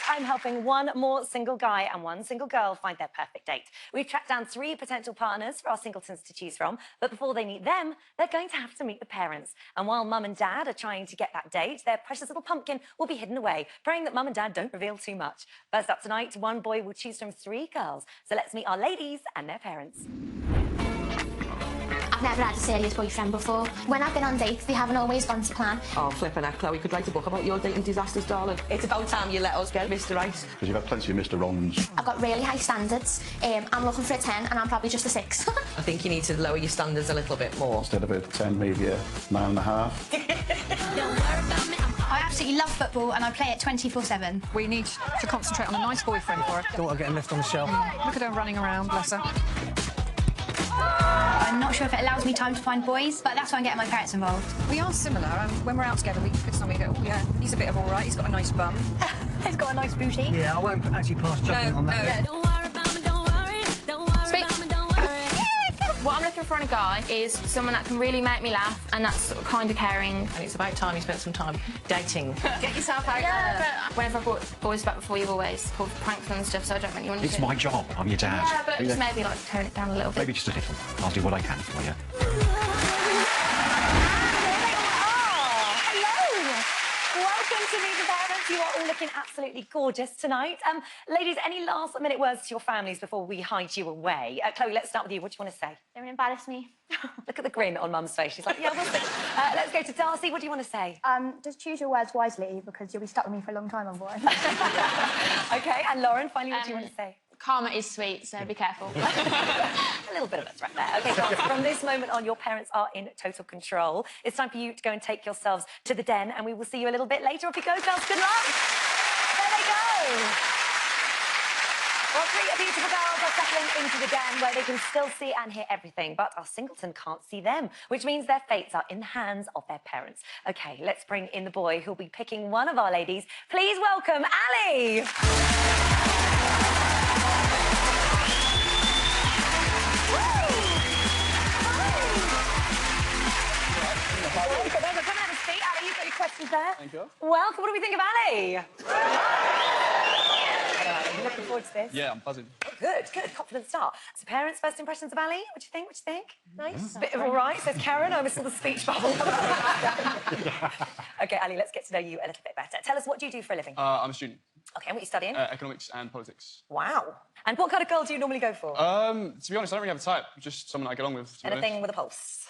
I'm helping one more single guy and one single girl find their perfect date. We've tracked down 3 potential partners for our singletons to choose from, but before they meet them, they're going to have to meet the parents. And while mum and dad are trying to get that date, their precious little pumpkin will be hidden away, praying that mum and dad don't reveal too much. First up tonight, one boy will choose from 3 girls. So let's meet our ladies and their parents. I've never had a serious boyfriend before. When I've been on dates, they haven't always gone to plan. Oh, flippin' heck, Chloe, could write a book about your dating disasters, darling. It's about time you let us get Mr. Right. Because you've had plenty of Mr. Wrongs. I've got really high standards. I'm looking for a 10 and I'm probably just a 6. I think you need to lower your standards a little bit more. Instead of a 10, maybe a 9.5. I absolutely love football and I play it 24/7. We need to concentrate on a nice boyfriend for her. Daughter getting left on the shelf. Look at her running around, bless her. I'm not sure if it allows me time to find boys, but that's why I'm getting my parents involved. We are similar, and when we're out together, we look at somebody and go, oh, yeah, he's a bit of all right, he's got a nice bum. He's got a nice booty. Yeah, I won't actually pass judgment on that. No. What I'm looking for in a guy is someone that can really make me laugh and that's kind of caring. And it's about time you spent some time dating. Get yourself out there. But whenever I brought boys back before, you've always pulled pranks and stuff, so I don't really want to It's do my it. job. I'm your dad. Yeah, but just maybe like tone it down a little bit. Maybe just a little. I'll do what I can for you. Welcome to Meet the Parents. You are all looking absolutely gorgeous tonight. Ladies, any last-minute words to your families before we hide you away? Chloe, let's start with you. What do you want to say? Don't embarrass me. Look at the grin on Mum's face. She's like, yeah, we'll see. Let's go to Darcy. What do you want to say? Just choose your words wisely because you'll be stuck with me for a long time, otherwise. OK, and Lauren, finally, what do you want to say? Karma is sweet, so be careful. A little bit of us right there. OK, so from this moment on, your parents are in total control. It's time for you to go and take yourselves to the den, and we will see you a little bit later. Off you go, girls. Good luck. There they go. Well, 3 beautiful girls are settling into the den where they can still see and hear everything, but our singleton can't see them, which means their fates are in the hands of their parents. OK, let's bring in the boy who'll be picking one of our ladies. Please welcome Ali. Come have a seat, Ali. You've got your questions there. Thank you. Welcome. What do we think of Ali? You looking forward to this? Yeah, I'm buzzing. Oh, good, good. Confident start. So, parents, first impressions of Ali? What do you think? What do you think? Nice. Bit of all right, says Karen. I almost saw the speech bubble. OK, Ali, let's get to know you a little bit better. Tell us, what do you do for a living? I'm a student. OK, and what are you studying? Economics and politics. Wow. And what kind of girl do you normally go for? To be honest, I don't really have a type. Just someone I get along with. Anything with a pulse?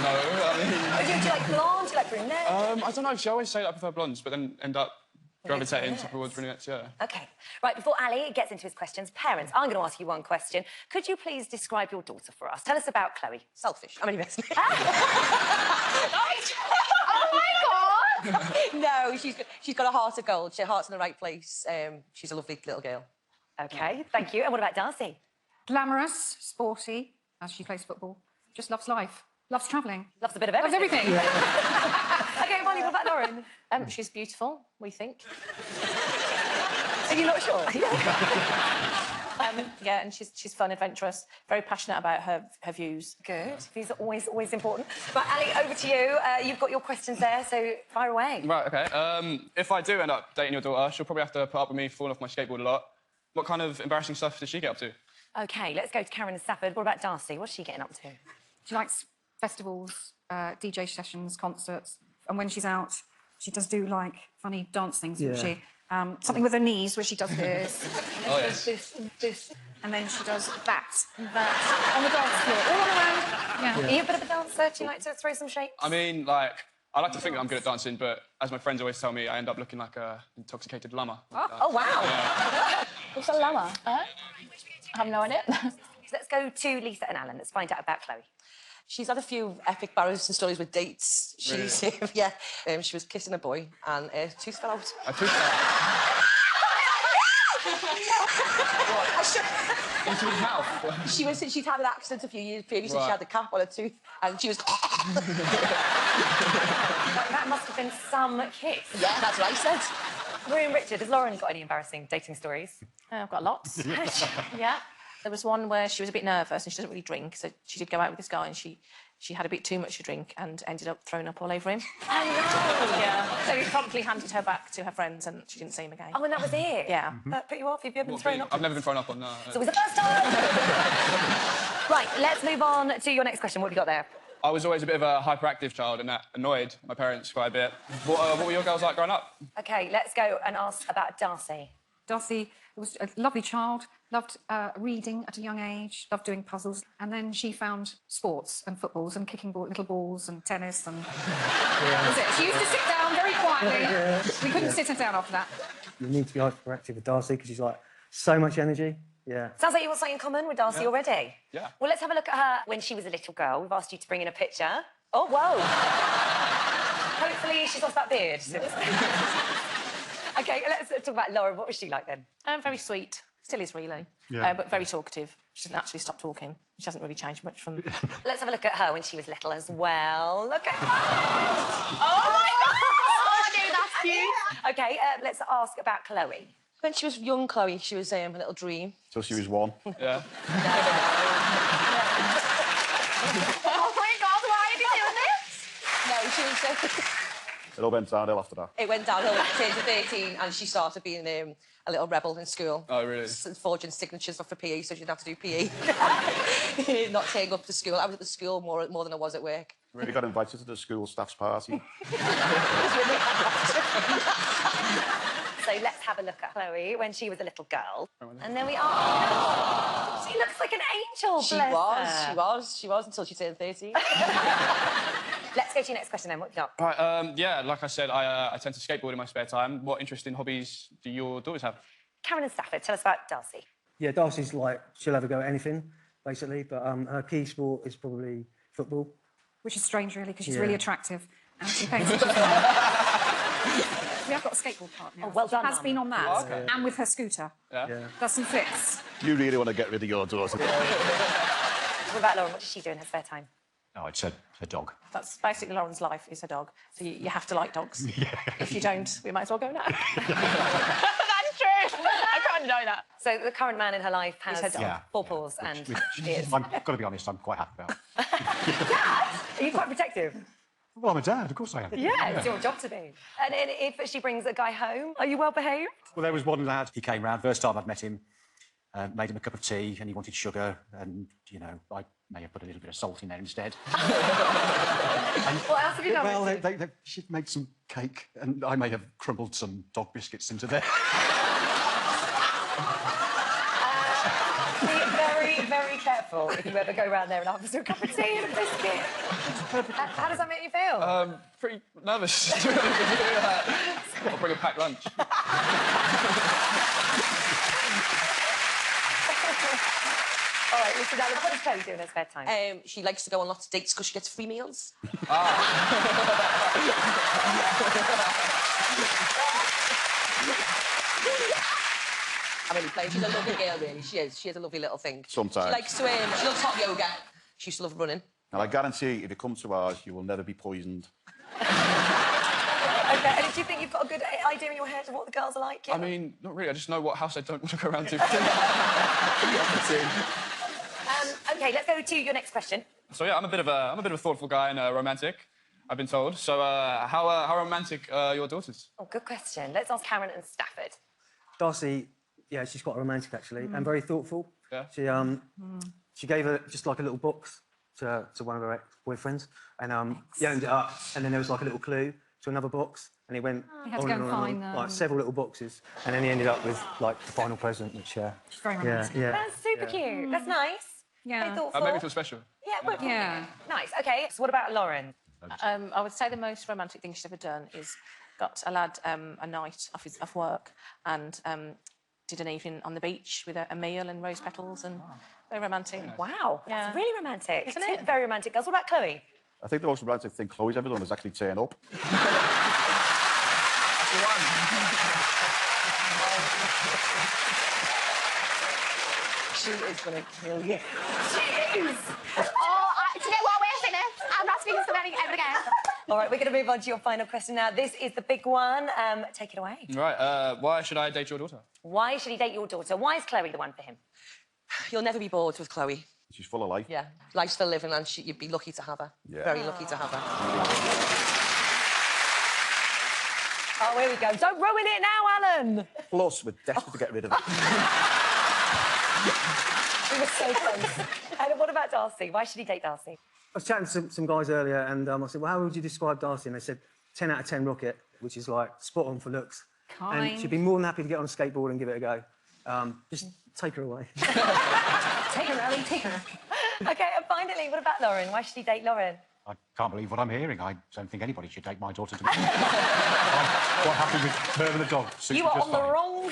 No, I mean... Do you like blonde? Do you like brunette? I don't know. She always say that I prefer blondes, but then end up gravitating towards brunettes, yeah. OK. Right, before Ali gets into his questions, parents, I'm going to ask you one question. Could you please describe your daughter for us? Tell us about Chloe. Selfish. I'm only messing. Oh my God! No, she's got a heart of gold. Her heart's in the right place. She's a lovely little girl. OK, thank you. And what about Darcy? Glamorous, sporty, as she plays football. Just loves life. Loves travelling. Loves a bit of everything. Loves everything. OK, Molly, what about Lauren? She's beautiful, we think. Are you not sure? Yeah, and she's fun, adventurous, very passionate about her views. Good. These are always important. But Ali, over to you. You've got your questions there, so fire away. Right, OK. If I do end up dating your daughter, she'll probably have to put up with me falling off my skateboard a lot. What kind of embarrassing stuff does she get up to? OK, let's go to Karen and Stafford. What about Darcy? What's she getting up to? She likes festivals, DJ sessions, concerts, and when she's out, she does do, like, funny dance things, doesn't she? Something with her knees, where she does this. Oh, yes. This, and then she does that, on the dance floor, all around. Yeah. Are you a bit of a dancer? Do you like to throw some shapes? I mean, like, I like to think that I'm good at dancing, but as my friends always tell me, I end up looking like a intoxicated llama. Oh, wow. Yeah. What's a llama? I have no idea. Let's go to Lisa and Alan. Let's find out about Chloe. She's had a few epic embarrassing stories with dates. Really? She was kissing a boy and a tooth fell out. A tooth fell out? Into his mouth? She'd had an accident a few years previously. Right. She had a cap on her tooth and she was... That must have been some kiss. Yeah, that's what I said. Marie and Richard, has Lauren got any embarrassing dating stories? I've got lots. Yeah. There was one where she was a bit nervous and she doesn't really drink, so she did go out with this guy and she had a bit too much to drink and ended up throwing up all over him. Oh, no. Yeah. So he promptly handed her back to her friends and she didn't see him again. Oh, and that was it? Yeah. That put you off? Have you ever been thrown up? I've never been thrown up on, no. So it was the first time. Right, let's move on to your next question. What have you got there? I was always a bit of a hyperactive child and that annoyed my parents quite a bit. What were your girls like growing up? OK, let's go and ask about Darcy. Darcy was a lovely child, loved reading at a young age, loved doing puzzles, and then she found sports and footballs and kicking little balls and tennis and... That was it. She used to sit down very quietly. We couldn't sit her down after that. You need to be hyperactive with Darcy because she's like so much energy. Yeah. Sounds like you want something in common with Darcy already. Yeah. Well, let's have a look at her when she was a little girl. We've asked you to bring in a picture. Oh, whoa. Hopefully she's off that beard. OK, let's talk about Lauren. What was she like then? Very sweet. Still is, really. Yeah. But very talkative. She doesn't actually stop talking. She hasn't really changed much from... Let's have a look at her when she was little as well. Look at her. Oh my God! Oh, no, that's cute. OK, let's ask about Chloe. When she was young, Chloe, she was a little dream. So she was 1. Yeah. Oh my God, why are you doing this? No, she was... It all went downhill after that. It went downhill at the age of 13 and she started being a little rebel in school. Oh, really? Forging signatures off for PE so she didn't have to do PE. Not turning up to school. I was at the school more than I was at work. We got invited to the school staff's party. So let's have a look at Chloe when she was a little girl. And then we are... She looks like an angel, She bless her. was until she turned 13. Let's go to your next question then. What have you got? Right, yeah, like I said, I tend to skateboard in my spare time. What interesting hobbies do your daughters have? Karen and Stafford, tell us about Darcy. Yeah, Darcy's like, she'll have a go at anything, basically, but her key sport is probably football. Which is strange, really, because she's Yeah. really attractive. And she pays We have got a skateboard partner. Oh, well done, Has Mum. been on that. Oh, okay. And with her scooter. Yeah. Does some flips. You really want to get rid of your daughter. What about Lauren? What does she do in her spare time? No, it's a dog. That's basically Lauren's life is her dog. So you have to like dogs. If you don't, we might as well go now. That's true. I can't deny that. So the current man in her life has her dog. Yeah. 4 paws and is. I've got to be honest, I'm quite happy about it. Are you quite protective? Well, I'm a dad, of course I am. Yeah, it's your job to be. And if she brings a guy home, are you well behaved? Well, there was one lad, he came round, first time I'd met him, made him a cup of tea and he wanted sugar and, you know, I may have put a little bit of salt in there instead. What else have you done? Well, she'd made some cake and I may have crumbled some dog biscuits into there. Be very, very careful if you ever go round there and ask for a cup of tea and a biscuit. How does that make you feel? Pretty nervous. I'll bring a packed lunch. All right, listen, Alan, what does Chloe do in her spare time? She likes to go on lots of dates because she gets free meals. I mean, she's a lovely girl, really. She is. She is a lovely little thing. Sometimes. She likes to she loves hot yoga. She used to love running. And I guarantee if you come to ours, you will never be poisoned. OK, and do you think you've got a good idea in your head of what the girls are like? Yeah? I mean, not really. I just know what house I don't want to go around to. OK, let's go to your next question. So yeah, I'm a bit of a thoughtful guy and a romantic, I've been told. So how romantic are your daughters? Oh, good question. Let's ask Karen and Stafford. Darcy, yeah, she's quite romantic, actually, and very thoughtful. Yeah. She gave her just like a little box to one of her ex-boyfriends, and he opened it up, and then there was like a little clue to another box, and he went He had to go and find like several little boxes, and then he ended up with like the final present, which It's very romantic. yeah. That's super cute. That's nice. Yeah. Very thoughtful. Made me feel special. Yeah, well, Yeah. Nice. OK, so what about Lauren? I would say the most romantic thing she's ever done is got a lad a night off work and did an evening on the beach with a meal and rose petals and very romantic. Wow, Yeah. that's really romantic. Isn't it? Very romantic. Girls, what about Chloe? I think the most romantic thing Chloe's ever done is actually turn up. She is going to kill you. She is. Oh, do you know what? We're finished. I'm not speaking to somebody ever again. All right, we're going to move on to your final question now. This is the big one. Take it away. Right. Why should I date your daughter? Why should he date your daughter? Why is Chloe the one for him? You'll never be bored with Chloe. She's full of life. Yeah, life's for living, and you'd be lucky to have her. Yeah. Very lucky to have her. Oh, here we go. Don't ruin it now, Alan. Plus, we're desperate to get rid of it. We were so close. And what about Darcy? Why should he date Darcy? I was chatting to some guys earlier, and I said, well, how would you describe Darcy? And they said 10 out of 10 rocket, which is like spot on for looks. Kind. And she'd be more than happy to get on a skateboard and give it a go. Just take her away. Take her, Ali, take her. OK, and finally, what about Lauren? Why should he date Lauren? I can't believe what I'm hearing. I don't think anybody should take my daughter to me. I'm quite happy with her and the dog. You are on the wrong...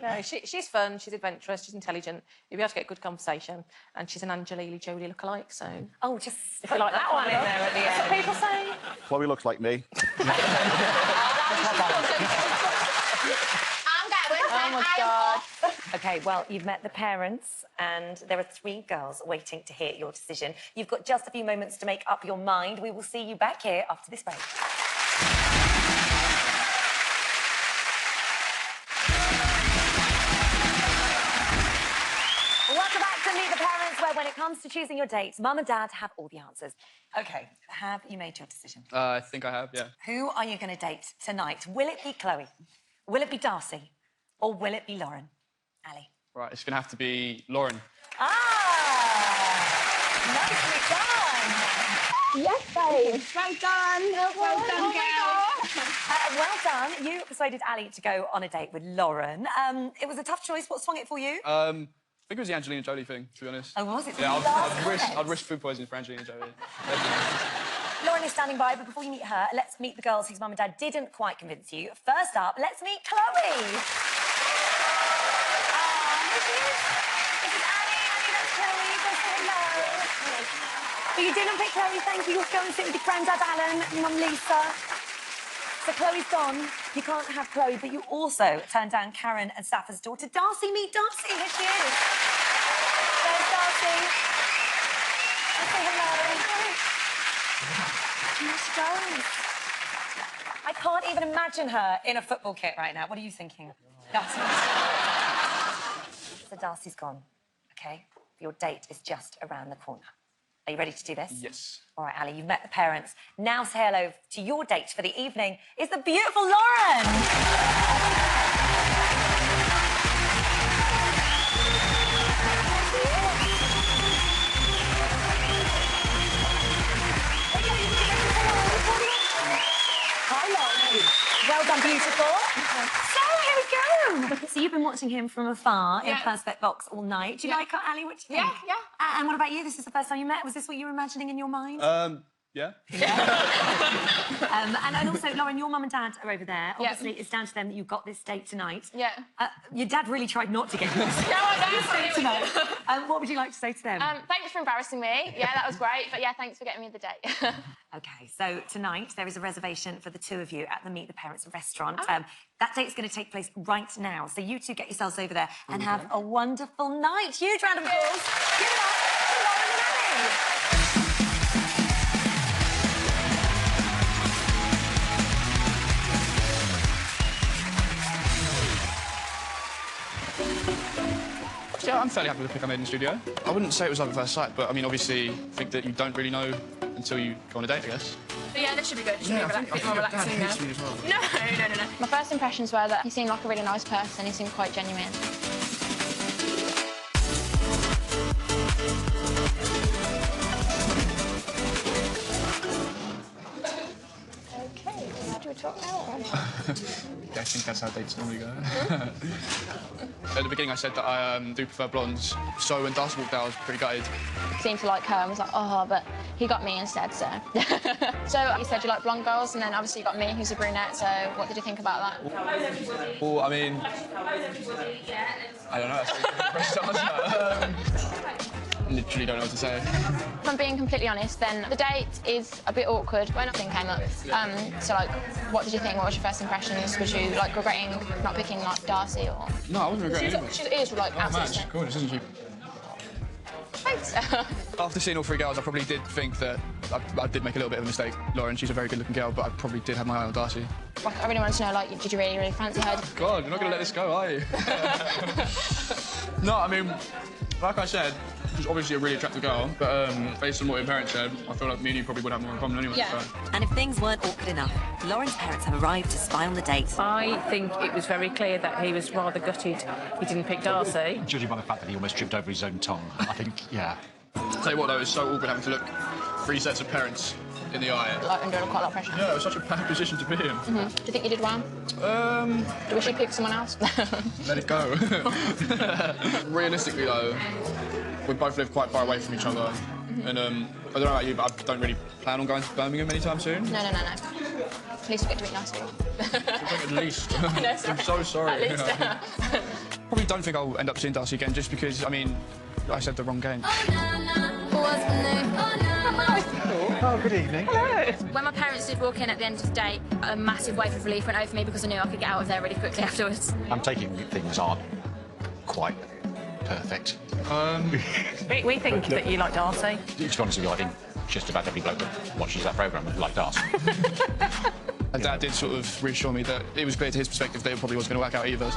No, she's fun, she's adventurous, she's intelligent. You'll be able to get good conversation. And she's an Angelina Jolie lookalike, so... Oh, just if you like that one in there at the end. That's what people say. Chloe looks like me. Oh my God. OK, well, you've met the parents, and there are 3 girls waiting to hear your decision. You've got just a few moments to make up your mind. We will see you back here after this break. Welcome back to Meet the Parents, where when it comes to choosing your dates, Mum and Dad have all the answers. OK, have you made your decision? I think I have, yeah. Who are you going to date tonight? Will it be Chloe? Will it be Darcy? Or will it be Lauren? Ali? Right, it's going to have to be Lauren. Ah! Nicely done! Yes, babe. Well done. Well done, girl. Well done. You persuaded Ali to go on a date with Lauren. It was a tough choice. What swung it for you? I think it was the Angelina Jolie thing, to be honest. Oh, was it? Yeah, I'd risk food poisoning for Angelina Jolie. Lauren is standing by, but before you meet her, let's meet the girls whose mum and dad didn't quite convince you. First up, let's meet Chloe. This is Annie. Annie, that's Chloe. Go say hello. But you didn't pick Chloe, thank you. You'll go and sit with your granddad Alan and mum Lisa. So Chloe's gone. You can't have Chloe, but you also turned down Karen and Safa's daughter, Darcy. Meet Darcy. Here she is. There's Darcy. Let's say hello. I can't even imagine her in a football kit right now. What are you thinking? Darcy. So Darcy's gone, OK? Your date is just around the corner. Are you ready to do this? Yes. All right, Ali, you've met the parents. Now say hello to your date for the evening. It's the beautiful Lauren! Hi, Lauren. Well done, beautiful. So, here we go. So you've been watching him from afar in Perspex Box all night. Do you like her, Ali? What do you think? Yeah. And what about you? This is the first time you met. Was this what you were imagining in your mind? Yeah. And also, Lauren, your mum and dad are over there. Obviously, it's down to them that you got this date tonight. Yeah. Your dad really tried not to get you this date tonight. What would you like to say to them? Thanks for embarrassing me. Yeah, that was great. But yeah, thanks for getting me the date. OK, so tonight there is a reservation for the 2 of you at the Meet the Parents restaurant. That date's going to take place right now. So you 2 get yourselves over there and have a wonderful night. Huge round of applause. Give it up to Lauren and Ali. Yeah, I'm fairly happy with the pick I made in the studio. I wouldn't say it was love at first sight, but I mean, obviously, I think that you don't really know until you go on a date, I guess. But yeah, this should be good. It should be a bit more relaxing now. No. My first impressions were that he seemed like a really nice person. He seemed quite genuine. Okay, how do we talk now? I think that's how dates normally go. At the beginning, I said that I do prefer blondes, so when Darcy walked out, I was pretty gutted. Seemed to like her and was like, oh, but he got me instead, so. So you said you like blonde girls, and then obviously you got me, who's a brunette, so what did you think about that? Well, I mean, I don't know, that's a good question to answer. Literally don't know what to say. If I'm being completely honest, then the date is a bit awkward when nothing came up. So, like, what did you think? What was your first impressions? Was you, like, regretting not picking, like, Darcy or...? No, I wasn't regretting it. She is, like, absolutely... She's gorgeous, isn't she? Thanks. After seeing all 3 girls, I probably did think that I did make a little bit of a mistake. Lauren, she's a very good-looking girl, but I probably did have my eye on Darcy. Like, I really wanted to know, like, did you really, really fancy her? God, you're not going to let this go, are you? No, I mean, like I said, she's obviously a really attractive girl, but based on what your parents said, I feel like me and you probably would have more in common anyway. Yeah. So. And if things weren't awkward enough, Lauren's parents have arrived to spy on the date. I think it was very clear that he was rather gutted he didn't pick Darcy. Judging by the fact that he almost tripped over his own tongue, I think, yeah. Tell you what, though, it's so awkward having to look 3 sets of parents in the eye. Like under quite a lot of pressure. Yeah, it was such a bad position to be in. Do you think you did well? Do you wish you picked someone else? Let it go. Realistically, though, we both live quite far away from each other. And I don't know about you, but I don't really plan on going to Birmingham anytime soon. No. At least we get to meet nicely. At least. No, I'm so sorry. At least. Probably don't think I'll end up seeing Darcy again just because, I mean, I said the wrong game. Oh, good evening. Hello. When my parents did walk in at the end of the day, a massive wave of relief went over me because I knew I could get out of there really quickly afterwards. I'm taking things aren't quite perfect. We think that you like Darcy. To be honest with you, I think just about every bloke that watches that programme liked us. And Dad did sort of reassure me that it was clear to his perspective that it probably wasn't going to work out either.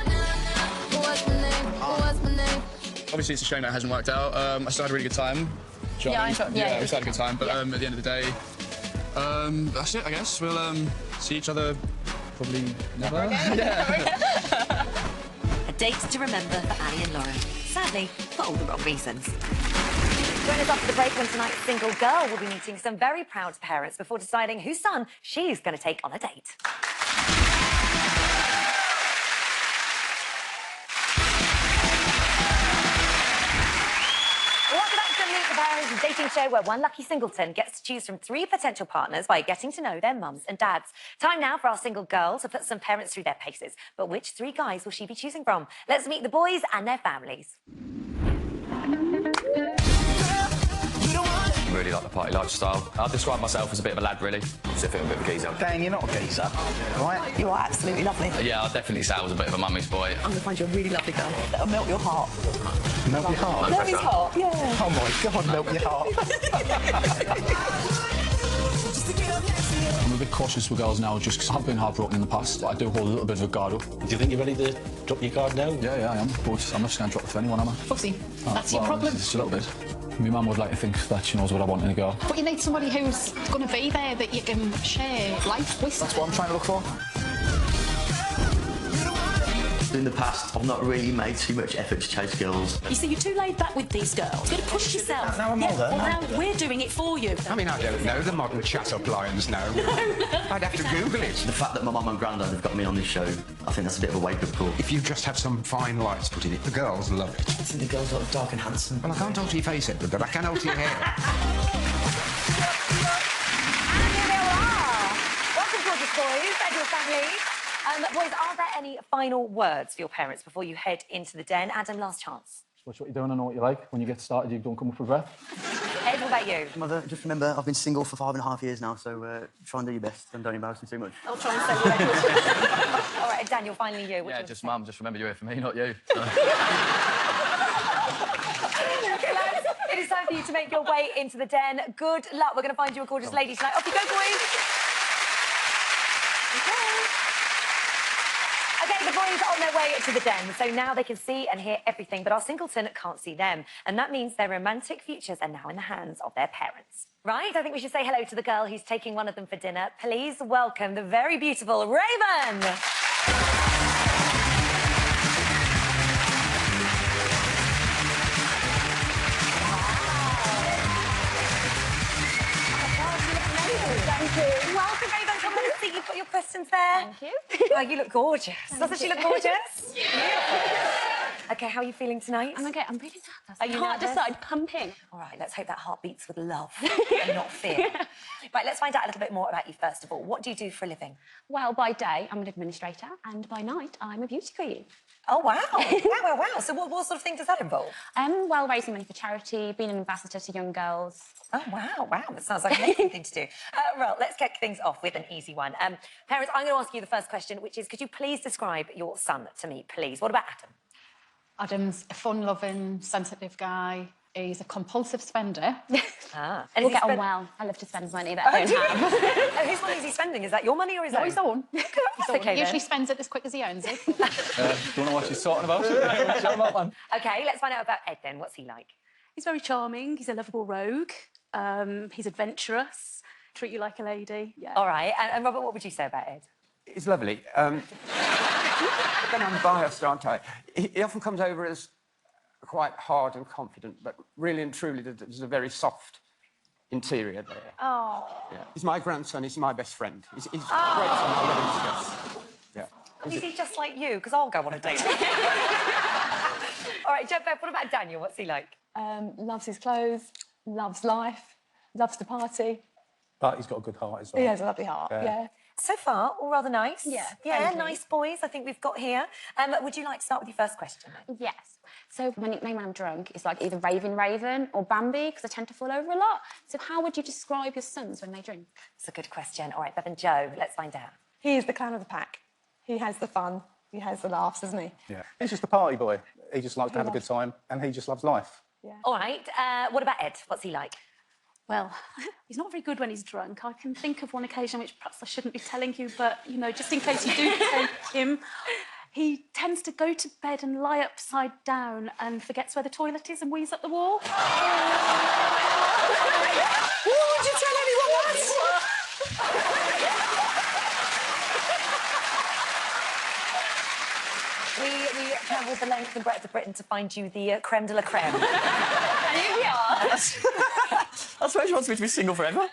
Obviously, it's a shame that it hasn't worked out. I still had a really good time. Yeah, I enjoyed- yeah, we still had a good time, but at the end of the day, that's it, I guess. We'll see each other probably never. Yeah. A date to remember for Annie and Lauren. Sadly, for all the wrong reasons. Join us after the break when tonight's single girl will be meeting some very proud parents before deciding whose son she's going to take on a date. Welcome back to Meet the Parents, a dating show where one lucky singleton gets to choose from 3 potential partners by getting to know their mums and dads. Time now for our single girl to put some parents through their paces. But which 3 guys will she be choosing from? Let's meet the boys and their families. Really like the party lifestyle. I'd describe myself as a bit of a lad, really. As if I'm a bit of a geezer. Dan, you're not a geezer, right? You are absolutely lovely. Yeah, I'd definitely say I was a bit of a mummy's boy. I'm going to find you a really lovely girl that'll melt your heart. Melt your heart? Melt his heart, yeah. Oh, my God, melt your heart. I'm a bit cautious with girls now just because I've been heartbroken in the past. I do hold a little bit of a guard up. Do you think you're ready to drop your guard now? Yeah, I am. But I'm not just going to drop it for anyone, am I? Fussy, that's your problem. Just a little bit. My mum would like to think that she knows what I want in a girl. But you need somebody who's going to be there that you can share life with. That's what I'm trying to look for. In the past, I've not really made too much effort to chase girls. You see, you're too laid back with these girls. You've got to push yourself. Now I'm older. Well, now we're doing it for you. I mean, I don't know the modern chat-up lines now. I'd have to Google it. The fact that my mum and granddad have got me on this show, I think that's a bit of a wake-up call. If you just have some fine lights put in it, the girls love it. I think the girls look dark and handsome. Well, I can't alter your face, Edward, but I can alter your hair. And here they are. Welcome, gorgeous boys and your families. Boys, are there any final words for your parents before you head into the den? Adam, last chance. Watch what you're doing, I know what you like. When you get started, you don't come up for breath. Ed, what about you? Mother, just remember, I've been single for 5.5 years now, so try and do your best and don't embarrass me too much. I'll try and say what. All right, Daniel, finally you. What do you Just mum, just remember you're here for me, not you. Okay, lads, it is time for you to make your way into the den. Good luck. We're going to find you a gorgeous lady tonight. Off you go, boys. Okay, the boys are on their way to the den, so now they can see and hear everything, but our singleton can't see them, and that means their romantic futures are now in the hands of their parents. Right, I think we should say hello to the girl who's taking one of them for dinner. Please welcome the very beautiful Raven. Thank you. Welcome, Raven. Come and see. You've got your questions there. Thank you. Oh, you look gorgeous. Doesn't she look gorgeous? Yeah. Okay, how are you feeling tonight? I'm okay. I'm really nervous. Are you Heart nervous? decide pumping. All right, let's hope that heart beats with love and not fear. Right, let's find out a little bit more about you first of all. What do you do for a living? Well, by day, I'm an administrator, and by night, I'm a beauty queen. Oh, wow. Wow. So what sort of thing does that involve? Well, raising money for charity, being an ambassador to young girls. Oh, wow. That sounds like an amazing thing to do. Well, let's kick things off with an easy one. Parents, I'm going to ask you the first question, which is, could you please describe your son to me, please? What about Adam? Adam's a fun-loving, sensitive guy. He's a compulsive spender. Ah. We'll is he get on spend- well. I love to spend money that I don't have. Oh, whose money is he spending? Is that your money or his No, own? his own. That's okay, He usually then. spends it as quick as he earns it. Do you want to watch he's talking about? Shut him up, man. Okay, let's find out about Ed then. What's he like? He's very charming. He's a lovable rogue. He's adventurous. Treat you like a lady. Yeah. All right. And Robert, what would you say about Ed? It's lovely. Then I'm biased, aren't I? He often comes over as quite hard and confident, but really and truly, there's a very soft interior there. Oh. Yeah. He's my grandson. He's my best friend. He's a great son. I love him to death. Yeah. Is he just like you? Because I'll go on a date. All right, Jeff, what about Daniel? What's he like? Loves his clothes, loves life, loves to party. But he's got a good heart as well. He has a lovely heart, yeah. So far, all rather nice. Yeah, Yeah, thank you. nice boys, I think we've got here. Would you like to start with your first question? Yes. So my nickname when I'm drunk is like either Raven or Bambi, because I tend to fall over a lot. So how would you describe your sons when they drink? It's a good question. All right, Bev and Joe, let's find out. He is the clown of the pack. He has the fun. He has the laughs, doesn't he? Yeah. He's just a party boy. He just likes to have a good time, and he just loves life. Yeah. All right, what about Ed? What's he like? Well, he's not very good when he's drunk. I can think of one occasion which perhaps I shouldn't be telling you, but, you know, just in case you do take him, he tends to go to bed and lie upside down and forgets where the toilet is and wheeze up the wall. Would you tell anyone that? We travelled the length and breadth of Britain to find you the creme de la creme. And here we are. I suppose she wants me to be single forever.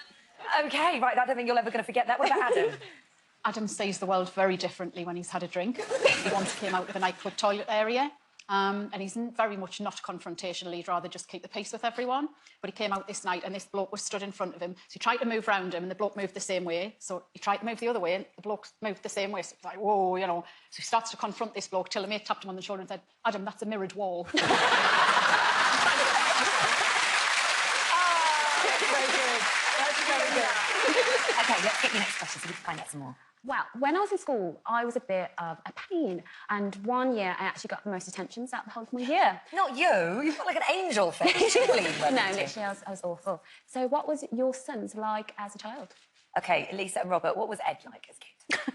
OK, right, I don't think you're ever going to forget that. What about Adam? Adam sees the world very differently when he's had a drink. He once came out of a nightclub toilet area, and he's very much not confrontational. He'd rather just keep the peace with everyone. But he came out this night, and this bloke was stood in front of him. So he tried to move round him, and the bloke moved the same way. So he tried to move the other way, and the bloke moved the same way. So it's like, whoa, you know. So he starts to confront this bloke till a mate tapped him on the shoulder and said, Adam, that's a mirrored wall. OK, let's get your next question so we can find out some more. Well, when I was in school, I was a bit of a pain. And one year, I actually got the most attentions out the whole of my year. Not you. You've got like an angel face. Surely. No, literally, I was awful. So what was your sons like as a child? OK, Lisa and Robert, what was Ed like as a kid?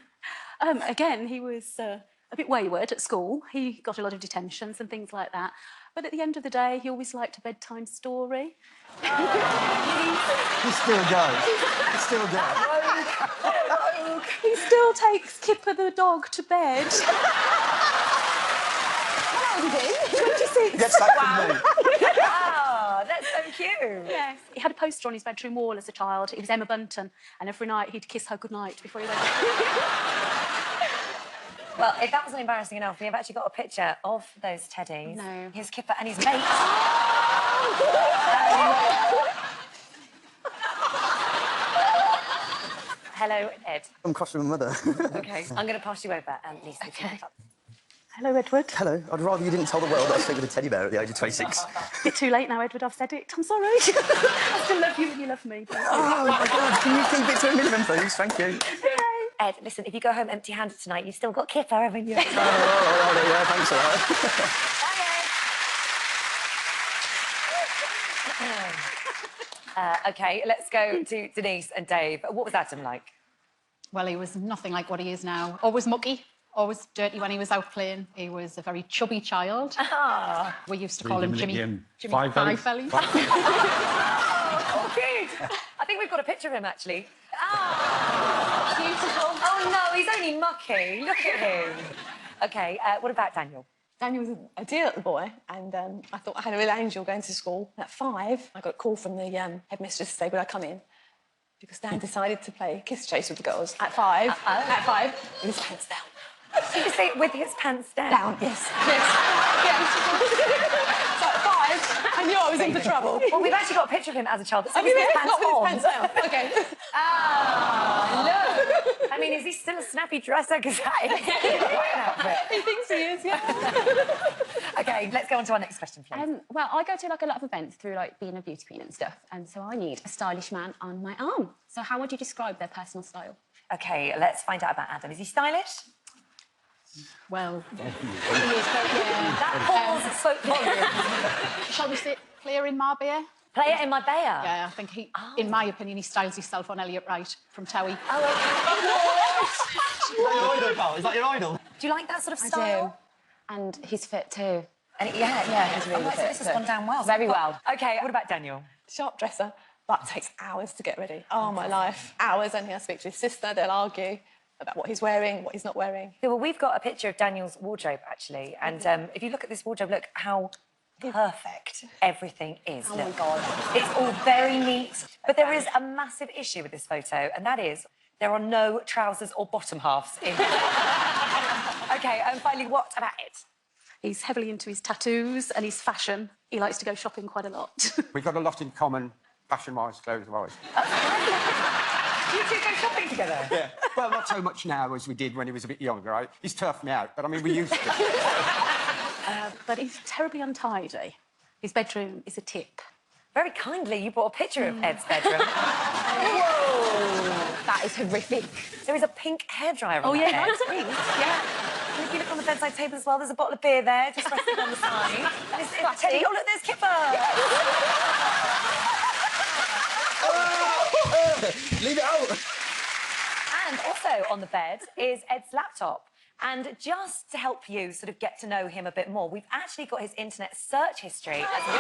Again, he was a bit wayward at school. He got a lot of detentions and things like that. But at the end of the day, he always liked a bedtime story. He still does. He still does. He still takes Kipper the dog to bed. How old is he? 26. Gets that from me. Oh, that's so cute. Yes. He had a poster on his bedroom wall as a child. It was Emma Bunton, and every night he'd kiss her goodnight before he went to bed. Well, if that wasn't embarrassing enough, we have actually got a picture of those teddies. No. Here's Kipper and his mate. Hello, Ed. I'm cross with my mother. OK, I'm going to pass you over, Lisa. OK. Hello, Edward. Hello. I'd rather you didn't tell the world that I sleep with a teddy bear at the age of 26. Bit too late now, Edward. I've said it. I'm sorry. I still love you and you love me. Oh, my God. Can you keep it to a minimum, please? Thank you. Ed, listen, if you go home empty-handed tonight, you've still got Kipper, haven't you? Oh, yeah, thanks for that. OK, let's go to Denise and Dave. What was Adam like? Well, he was nothing like what he is now. Always mucky, always dirty when he was out playing. He was a very chubby child. Ah. We used to call him Jimmy Five belly. Oh, good. I think we've got a picture of him, actually. Ah, beautiful. Oh, no, he's only mucky. Look at him. OK, what about Daniel? Daniel was a dear little boy, and I thought I had a real angel going to school. At 5, I got a call from the headmistress to say, would I come in? Because Dan decided to play kiss chase with the girls. At 5. At 5, with his pants down. Did you say with his pants down? Down, yes. So at 5, I knew I was in for trouble. Well, we've actually got a picture of him as a child. I mean, not with his pants down. OK. Ah, no. I mean, is he still a snappy dresser? Because that is quite an outfit. He thinks he is, yeah. OK, let's go on to our next question, please. Well, I go to like a lot of events through like being a beauty queen and stuff, and so I need a stylish man on my arm. So how would you describe their personal style? OK, let's find out about Adam. Is he stylish? Well, That pause spoke volumes. shall we say clear in my beer? Play it in my Bayer. Yeah, I think he, in my opinion, he styles himself on Elliot Wright from Towie. Is that your idol, pal? Is that your idol? Do you like that sort of I style? do. And he's fit too. And Yeah, he's really so fit. this has gone down well. Very well. OK, what about Daniel? Sharp dresser, but takes hours to get ready. Oh, my life. Hours, and he'll speak to his sister, they'll argue about what he's wearing, what he's not wearing. Yeah, well, we've got a picture of Daniel's wardrobe, actually, and if you look at this wardrobe, look how perfect everything is. Oh, look. my God. It's all very neat, but there is a massive issue with this photo, and that is there are no trousers or bottom halves in it. OK, and finally, what about it? He's heavily into his tattoos and his fashion. He likes to go shopping quite a lot. We've got a lot in common, fashion-wise, clothes-wise. You two go shopping together? Yeah. Well, not so much now as we did when he was a bit younger. Right? He's toughed me out, but I mean, we used to. But he's terribly untidy. His bedroom is a tip. Very kindly, you brought a picture of Ed's bedroom. Whoa! That is horrific. There is a pink hairdryer on Oh, that yeah, bed. that's pink. Yeah. And if you look on the bedside table as well, there's a bottle of beer there, just resting on the side. And it's Teddy. Oh, look, there's Kipper. Leave it out. And also on the bed is Ed's laptop. And just to help you sort of get to know him a bit more, we've actually got his internet search history as well.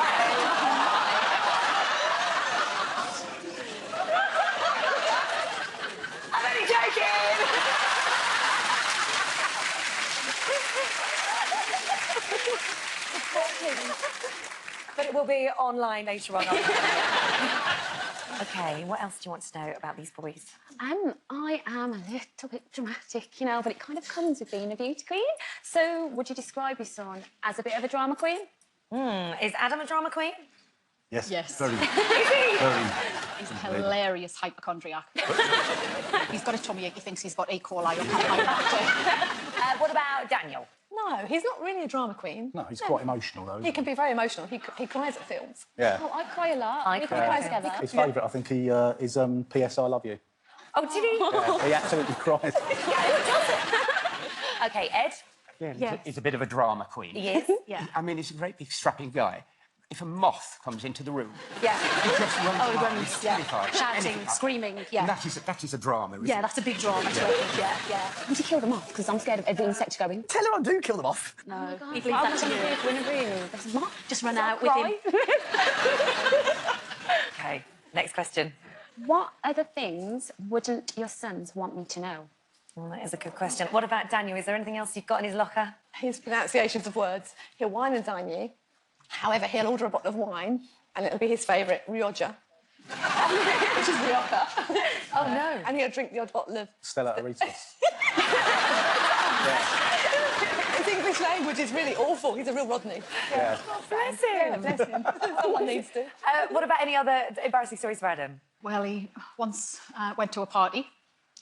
I'm only joking! But it will be online later on. OK, what else do you want to know about these boys? I am a little bit dramatic, you know, but it kind of comes with being a beauty queen. So, would you describe your son as a bit of a drama queen? Is Adam a drama queen? Yes. Yes. Very. Is he? Very. He's a hilarious hypochondriac. He's got a tummy ache. He thinks he's got E. coli or something. What about Daniel? No, he's not really a drama queen. No, he's quite emotional, though. He can be very emotional. He cries at films. Yeah. Oh, I cry a lot. I We cry. cry together. His favourite, I think, is P.S. I Love You. Oh, did he? Yeah, he absolutely cries. OK, Ed? Yeah, Yes. he's a bit of a drama queen. He is? Yeah. I mean, he's a great big strapping guy. If a moth comes into the room, Yeah. he just runs Oh, he around, runs, he's yeah. terrified. Shouting, Anything. screaming, yeah. And that is a drama, isn't Yeah, it? that's a big drama to it. Yeah, yeah. Would you kill them off? Because I'm scared of every insect going. Tell her I do kill them off. No, God, he leaves how that am I to gonna do you. if we're in a room? There's not. Just run out with him. OK, next question. What other things wouldn't your sons want me to know? That is a good question. What about Daniel? Is there anything else you've got in his locker? His pronunciations of words. He'll wine and dine you. However, he'll order a bottle of wine, and it'll be his favourite, Rioja. Which is Rioja. Oh, no. And he'll drink the odd bottle of... Stella Aritos. His English language is really awful. He's a real Rodney. Yeah. Bless him. Yeah, bless him. Someone needs to. What about any other embarrassing stories for Adam? Well, he once went to a party,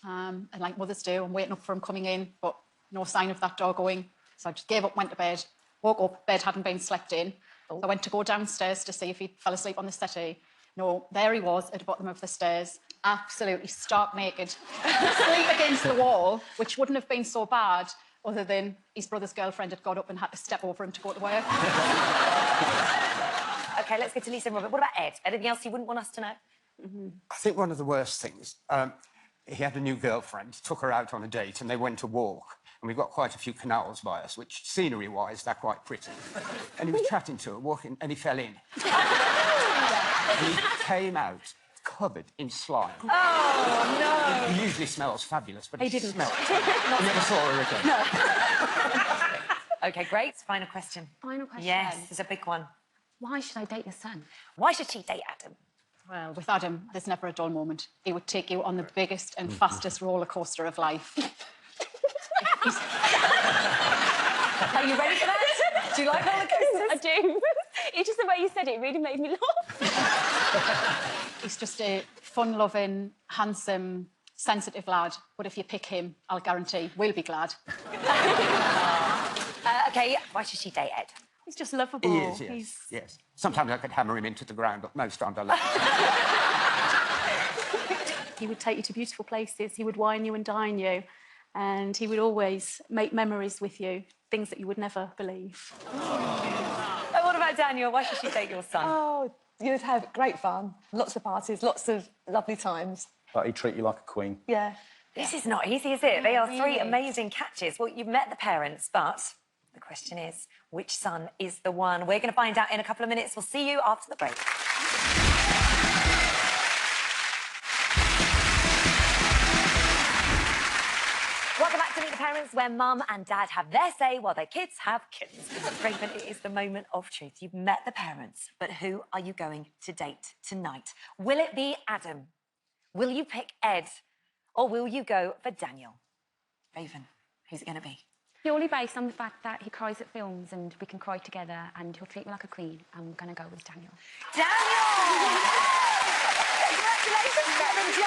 and like mothers do, I'm waiting up for him coming in, but no sign of that dog going. So I just gave up, went to bed, woke up, bed hadn't been slept in. So I went to go downstairs to see if he fell asleep on the settee. No, there he was at the bottom of the stairs, absolutely stark naked, asleep against the wall, which wouldn't have been so bad other than his brother's girlfriend had got up and had to step over him to go to work. OK, let's get to Lisa and Robert. What about Ed? Anything else you wouldn't want us to know? I think one of the worst things, he had a new girlfriend, took her out on a date, and they went to walk. And we've got quite a few canals by us, which, scenery-wise, they're quite pretty. And he was chatting to her, walking, and he fell in. And he came out covered in slime. Oh, no. He usually smells fabulous, but He didn't. smelled. I never saw her again. No. OK, great. Final question. Final question. Yes, it's a big one. Why should I date your son? Why should she date Adam? Well, with Adam, there's never a dull moment. He would take you on the biggest and fastest roller coaster of life. Are you ready for that? Do you like roller coasters? I do. It's just the way you said it really made me laugh. He's just a fun-loving, handsome, sensitive lad. But if you pick him, I'll guarantee we'll be glad. OK, why should she date Ed? He's just lovable. He is, yes. Yes. Sometimes I could hammer him into the ground, but most times I let him. He would take you to beautiful places. He would wine you and dine you. And he would always make memories with you, things that you would never believe. And what about Daniel? Why should she date your son? Oh, You'd have great fun, lots of parties, lots of lovely times. But he'd treat you like a queen. Yeah. This is not easy, is it? They are three amazing catches. Well, you've met the parents, but the question is, which son is the one? We're going to find out in a couple of minutes. We'll see you after the break. Welcome back to Meet the Parents, where mum and dad have their say while their kids have kittens. Raven, it is the moment of truth. You've met the parents, but who are you going to date tonight? Will it be Adam? Will you pick Ed? Or will you go for Daniel? Raven, who's it going to be? Purely based on the fact that he cries at films and we can cry together and he'll treat me like a queen, I'm going to go with Daniel. Daniel! Congratulations, Bev and Joe!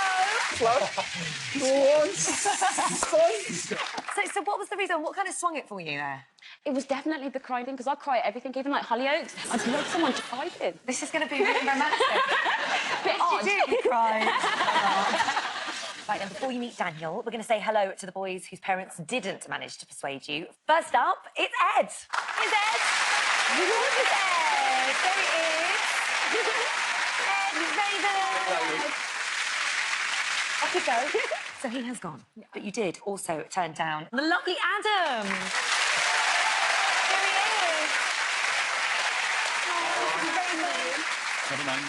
So what was the reason? What kind of swung it for you there? It was definitely the crying thing, because I cry at everything, even like Hollyoaks. I'd love someone to cry with. This is going to be really romantic. Bit odd. You do cry. Right, then, before you meet Daniel, we're going to say hello to the boys whose parents didn't manage to persuade you. First up, it's Ed. Here's Ed. Who's Ed? There he is. Ed, Raven. Off you go. So he has gone, but you did also turn down the lovely Adam. There he is. Never mind.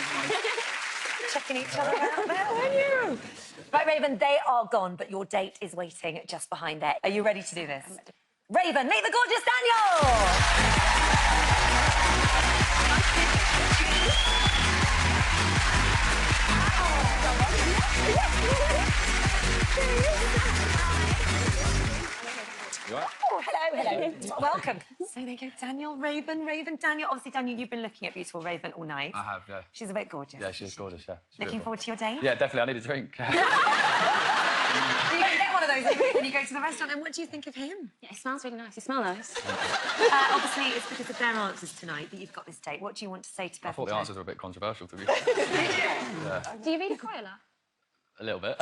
Checking each other out there, weren't you? Right, Raven, they are gone, but your date is waiting just behind there. Are you ready to do this? Raven, meet the gorgeous Daniel! You all right? Oh, hello. Welcome. So there you go, Daniel, Raven, Daniel. Obviously, Daniel, you've been looking at beautiful Raven all night. I have, yeah. She's a bit gorgeous. Yeah, she's gorgeous, yeah. She's Looking beautiful. forward to your date? Yeah, definitely. I need a drink. You can get one of those when you go to the restaurant. And what do you think of him? Yeah, he smells really nice. He smells nice. Obviously, it's because of their answers tonight that you've got this date. What do you want to say to Beth? I thought the and answers were a bit controversial, to be fair. Yeah, Do you really cry a lot? a little bit.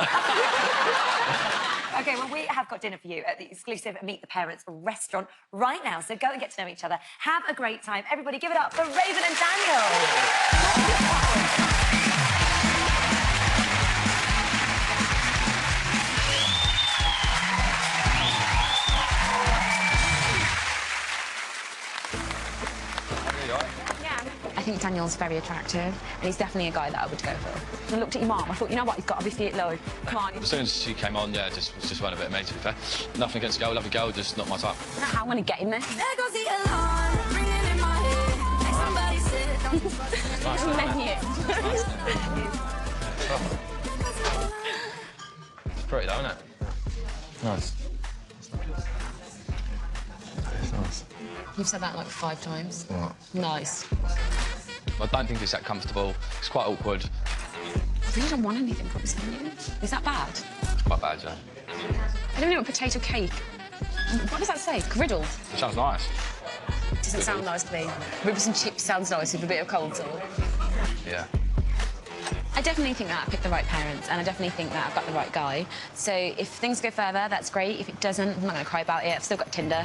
OK, well, we have got dinner for you at the exclusive Meet the Parents restaurant right now. So go and get to know each other. Have a great time. Everybody, give it up for Raven and Daniel. I think Daniel's very attractive, and he's definitely a guy that I would go for. I looked at your mum, I thought, you know what, he's got to be feet low. Come on. As soon as she came on, yeah, just weren't a bit of me, to be fair. Nothing against the girl, lovely girl, just not my type. I don't know how I'm going to get in there. There goes the alarm, ringing in my head. Like somebody said, Nice. It's pretty though, isn't it? Nice. It's nice. You've said that like 5 times. What? Nice. I don't think it's that comfortable. It's quite awkward. I really don't want anything from you. Is that bad? It's quite bad, yeah. I don't know what potato cake. What does that say? Griddle? It sounds nice. Doesn't sound nice to me. Ribs and chips sounds nice with a bit of cold salt. Yeah. I definitely think that I picked the right parents, and I definitely think that I've got the right guy. So if things go further, that's great. If it doesn't, I'm not going to cry about it. I've still got Tinder.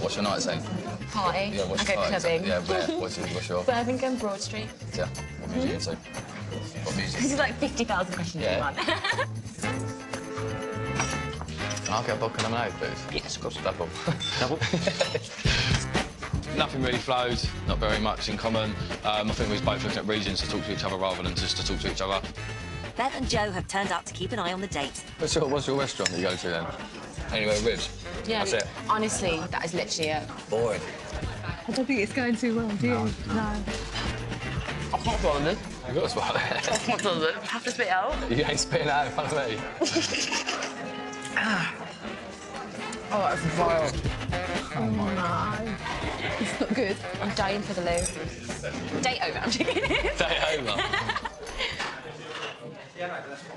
What's your night saying? Party. Yeah, what's I go your night? clubbing. Yeah, where? What's your... Birmingham, Broad Street. Yeah. What music you into? What music? This is like 50,000 questions Yeah. in one. I'll get a vodka lemonade, please. Yes, of course. Double. Double? Nothing really flowed, not very much in common. I think we was both looking at reasons to talk to each other rather than just to talk to each other. Bev and Joe have turned up to keep an eye on the date. What's your restaurant that you go to then? Anyway, ribs. Yeah, That's it. honestly, that is literally it. Boring. I don't think it's going too well, do you? No. I can't swallow this. You got to swallow I it. can't swallow it. I have to spit it out. You ain't spitting out in front of me. Oh, that's vile. Oh, no. It's not good. I'm dying for the loo. Date over, I'm joking. Day over.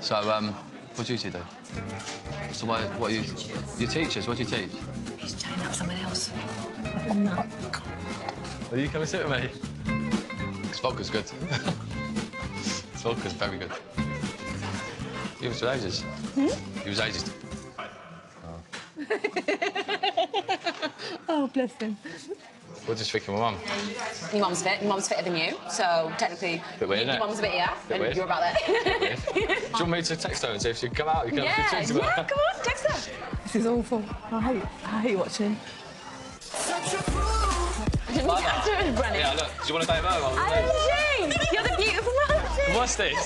So, what do you two do? So what are you... Your teachers, what do you teach? He's chatting up someone else. No. Will you come and sit with me? Because vodka's good. Vodka's very good. He was ages. He was ages. Oh, bless him. What did you think of my mum? Your mum's fit. Your mum's fitter than you, so technically Bit weird, your innit? mum's a bit here, Bit and weird. you're about there. Do you want me to text her and see if she can come out? You can have a few Yeah, drinks with her. come on, text her. This is awful. I hate watching. You need to answer it, Brennan. Yeah, look, do you want to date her? OMG! You're the beautiful one. What's this?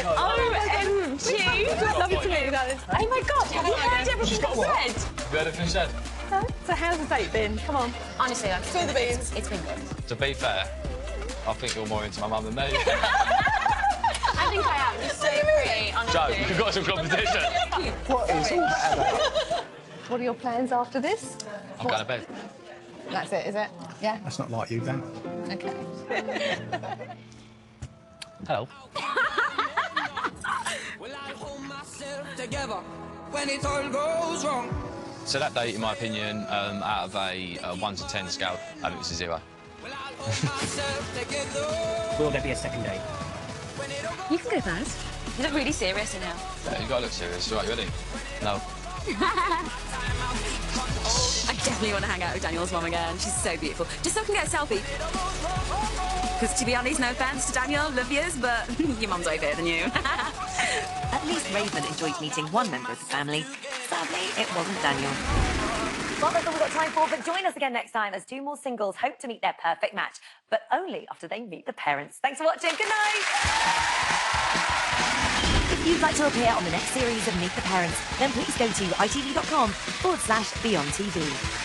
OMG! Love you to meet you, darling. Oh my God, have you heard everything I said? Have you heard everything she said? So how's the date been? Come on. Honestly, like, Spill the beans. it's been good. To be fair, I think you're more into my mum than me. I think I am. You're so pretty, honestly. Joe, you've got some competition. What is all that about? What are your plans after this? I'm going to bed. That's it, is it? Yeah. That's not like you, Dan. Okay. Hello. Together when it all goes wrong. So that date, in my opinion, out of a 1 to 10 scale, I think it's a 0. Will there be a second date? You can go first. You look really serious in here. Yeah, you got to look serious. Right, you ready? No. I definitely want to hang out with Daniel's mum again. She's so beautiful. Just so I can get a selfie. Because to be honest, no offence to Daniel, love yous, but your mum's way better than you. At least Raven enjoyed meeting one member of the family. Sadly, it wasn't Daniel. Well, that's all we've got time for, but join us again next time as 2 more singles hope to meet their perfect match, but only after they meet the parents. Thanks for watching. Good night. If you'd like to appear on the next series of Meet the Parents, then please go to itv.com/beyondtv.